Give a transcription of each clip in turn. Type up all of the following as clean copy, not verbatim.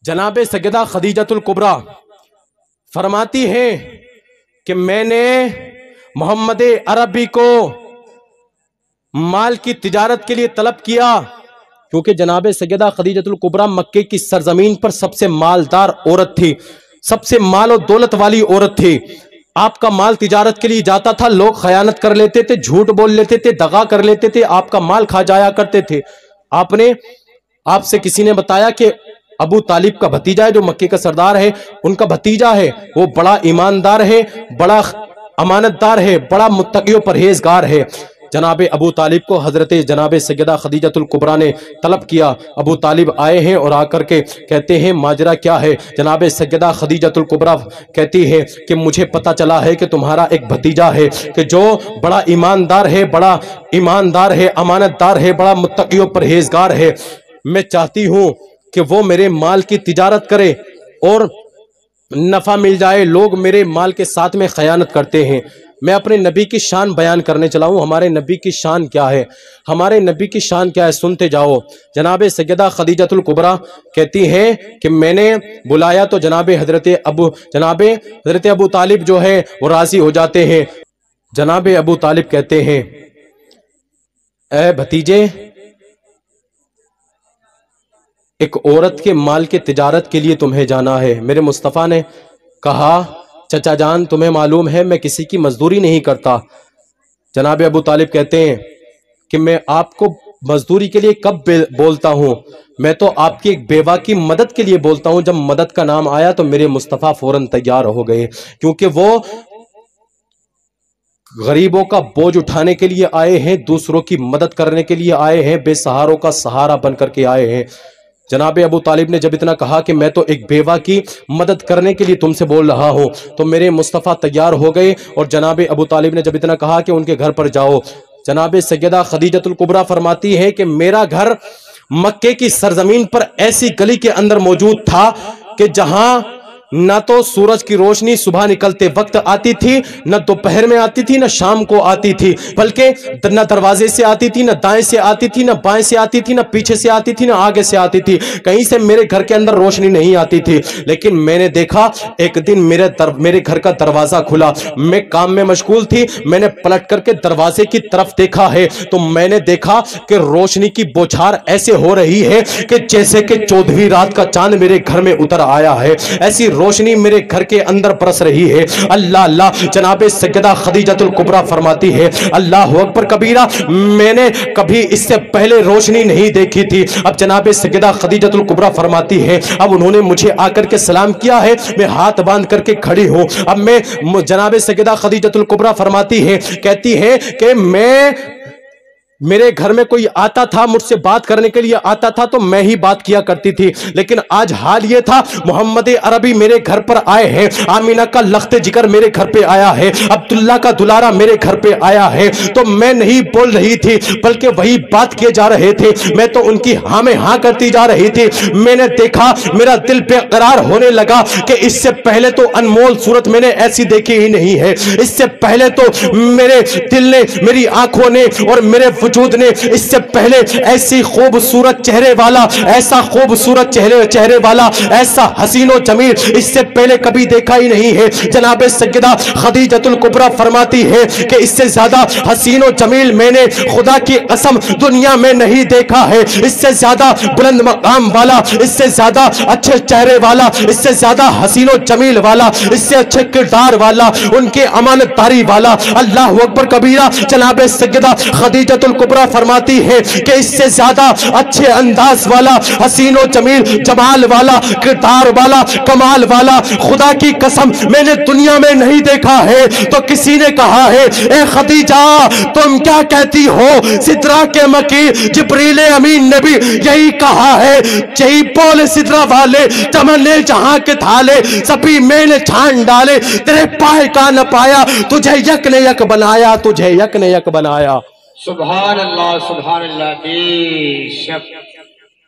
جناب سیدہ خدیجۃ الکبریٰ فرماتی ہیں کہ میں نے محمد عربی کو مال کی تجارت کے لیے طلب کیا، کیونکہ جناب سیدہ خدیجۃ الکبریٰ مکے کی سرزمین پر سب سے مالدار عورت تھی، سب سے مال و دولت والی عورت تھی۔ آپ کا مال تجارت کے لیے جاتا تھا، لوگ خیانت کر لیتے تھے، جھوٹ بول لیتے تھے، دغا کر لیتے تھے، آپ کا مال کھا جایا کرتے تھے۔ آپ سے کسی نے بتایا کہ ابو طالب کا بھتیجا ہے جو مکے کا سردار ہے، ان کا بھتیجا ہے، وہ بڑا ایماندار ہے، بڑا امانت دار ہے، بڑا متقی و پرہیزگار ہے۔ جناب ابو طالب کو حضرت جناب سیدہ خدیجۃ الکبریٰ نے طلب کیا۔ ابو طالب آئے ہیں اور آ کر کے کہتے ہیں ماجرا کیا ہے؟ جناب سیدہ خدیجۃ الکبریٰ کہتی ہے کہ مجھے پتا چلا ہے کہ تمہارا ایک بھتیجا ہے کہ جو بڑا ایماندار ہے، امانت دار ہے، بڑا متقی و پرہیزگار ہے۔ میں چاہتی ہوں کہ وہ میرے مال کی تجارت کرے اور نفع مل جائے۔ لوگ میرے مال کے ساتھ میں خیانت کرتے ہیں۔ میں اپنے نبی کی شان بیان کرنے چلا ہوں۔ ہمارے نبی کی شان کیا ہے؟ ہمارے نبی کی شان کیا ہے؟ سنتے جاؤ۔ جناب سیدہ خدیجۃ الکبریٰ کہتی ہیں کہ میں نے بلایا تو جناب حضرت ابو طالب جو ہے وہ راضی ہو جاتے ہیں۔ جناب ابو طالب کہتے ہیں اے بھتیجے، ایک عورت کے مال کے تجارت کے لیے تمہیں جانا ہے۔ میرے مصطفیٰ نے کہا چچا جان تمہیں معلوم ہے میں کسی کی مزدوری نہیں کرتا۔ جناب ابو طالب کہتے ہیں کہ میں آپ کو مزدوری کے لیے کب بولتا ہوں؟ میں تو آپ کی ایک بیوہ کی مدد کے لیے بولتا ہوں۔ جب مدد کا نام آیا تو میرے مصطفیٰ فوراً تیار ہو گئے، کیونکہ وہ غریبوں کا بوجھ اٹھانے کے لیے آئے ہیں، دوسروں کی مدد کرنے کے لیے آئے ہیں، بے سہاروں کا سہارا بن کر کے آئے ہیں۔ جناب ابو طالب نے جب اتنا کہا کہ میں تو ایک بیوہ کی مدد کرنے کے لیے تم سے بول رہا ہوں، تو میرے مصطفیٰ تیار ہو گئے۔ اور جناب ابو طالب نے جب اتنا کہا کہ ان کے گھر پر جاؤ، جناب سیدہ خدیجۃ الکبریٰ فرماتی ہے کہ میرا گھر مکے کی سرزمین پر ایسی گلی کے اندر موجود تھا کہ جہاں نہ تو سورج کی روشنی صبح نکلتے وقت آتی تھی، نہ دوپہر میں آتی تھی، نہ شام کو آتی تھی، بلکہ نہ دروازے سے آتی تھی، نہ دائیں سے آتی تھی، نہ بائیں سے آتی تھی، نہ پیچھے سے آتی تھی، نہ آگے سے آتی تھی، کہیں سے میرے گھر کے اندر روشنی نہیں آتی تھی۔ لیکن میں نے دیکھا ایک دن میرے گھر کا دروازہ کھلا، میں کام میں مشغول تھی، میں نے پلٹ کر کے دروازے کی طرف دیکھا ہے تو میں نے دیکھا کہ روشنی کی بوچھار ایسے ہو رہی ہے کہ جیسے کہ 14ویں رات کا چاند میرے گھر میں اتر آیا ہے، ایسی روشنی میرے گھر کے اندر برس رہی ہے۔ اللہ اللہ، جناب سیدہ خدیجۃ الکبریٰ فرماتی ہے اللہ اکبر کبیرہ، میں نے کبھی اس سے پہلے روشنی نہیں دیکھی تھی۔ اب جناب سیدہ خدیجۃ الکبریٰ فرماتی ہے اب انہوں نے مجھے آ کر کے سلام کیا ہے، میں ہاتھ باندھ کر کے کھڑی ہوں۔ اب میں جناب سیدہ خدیجۃ الکبریٰ فرماتی ہے، کہتی ہے کہ میرے گھر میں کوئی آتا تھا، مجھ سے بات کرنے کے لیے آتا تھا تو میں ہی بات کیا کرتی تھی، لیکن آج حال یہ تھا محمد عربی میرے گھر پر آئے ہیں، آمینہ کا لخت جگر میرے گھر پہ آیا ہے، عبداللہ کا دلارہ میرے گھر پہ آیا ہے، تو میں نہیں بول رہی تھی بلکہ وہی بات کیے جا رہے تھے، میں تو ان کی ہاں میں ہاں کرتی جا رہی تھی۔ میں نے دیکھا میرا دل بے قرار ہونے لگا کہ اس سے پہلے تو انمول صورت میں نے ایسی دیکھی ہی نہیں ہے، اس سے پہلے تو میرے دل نے، میری آنکھوں نے اور میرے وجود نے اس سے پہلے ایسی خوبصورت چہرے والا، ایسا خوبصورت چہرے والا، ایسا حسین و جمیل اس سے پہلے کبھی دیکھا ہی نہیں ہے۔ جناب سیدہ خدیجۃ الکبریٰ فرماتی ہے کہ اس سے زیادہ حسین و جمیل میں نے خدا کی قسم دنیا میں نہیں دیکھا ہے، اس سے زیادہ بلند مقام والا، اس سے زیادہ اچھے چہرے والا، اس سے زیادہ حسین و جمیل والا، اس سے اچھے کردار والا، ان کے امانت داری والا، اللہ اکبر کبیرہ، جناب سیدہ خدیجۃ الکبریٰ فرماتی ہے کہ اس سے زیادہ اچھے انداز والا، حسین و جمیل، جمال والا، کردار والا، کمال والا خدا کی قسم میں نے دنیا میں نہیں دیکھا ہے۔ تو کسی نے کہا ہے اے خدیجہ تم کیا کہتی ہو؟ سدرہ کے مکی جبریل امین نے بھی یہی کہا ہے، یہی بولے سدرہ والے تمنے جہاں کے تھالے سبھی میں نے چھان ڈالے، تیرے پائے کا نہ پایا، تجھے یک نے یک بنایا، تجھے یک نے یک بنایا۔ سبحان اللہ بے شک۔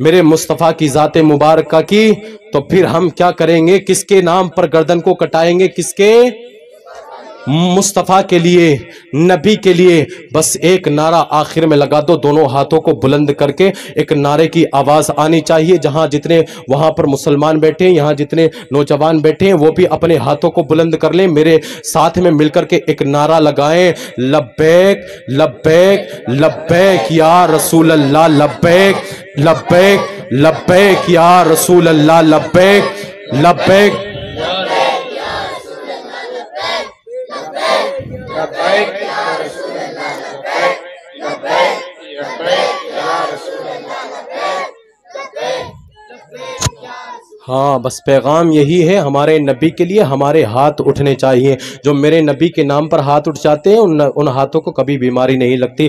میرے مصطفیٰ کی ذات مبارکہ کی، تو پھر ہم کیا کریں گے؟ کس کے نام پر گردن کو کٹائیں گے؟ کس کے؟ مصطفیٰ کے لیے، نبی کے لیے۔ بس ایک نعرہ آخر میں لگا دو، دونوں ہاتھوں کو بلند کر کے ایک نعرے کی آواز آنی چاہیے۔ جہاں جتنے وہاں پر مسلمان بیٹھے ہیں، یہاں جتنے نوجوان بیٹھے ہیں، وہ بھی اپنے ہاتھوں کو بلند کر لیں، میرے ساتھ میں مل کر کے ایک نعرہ لگائیں، لبیک لبیک لبیک یا رسول اللہ، لبیک لبیک لبیک یا رسول اللہ، لبیک لبیک۔ ہاں بس پیغام یہی ہے، ہمارے نبی کے لیے ہمارے ہاتھ اٹھنے چاہیے۔ جو میرے نبی کے نام پر ہاتھ اٹھ جاتے ہیں ان ہاتھوں کو کبھی بیماری نہیں لگتی۔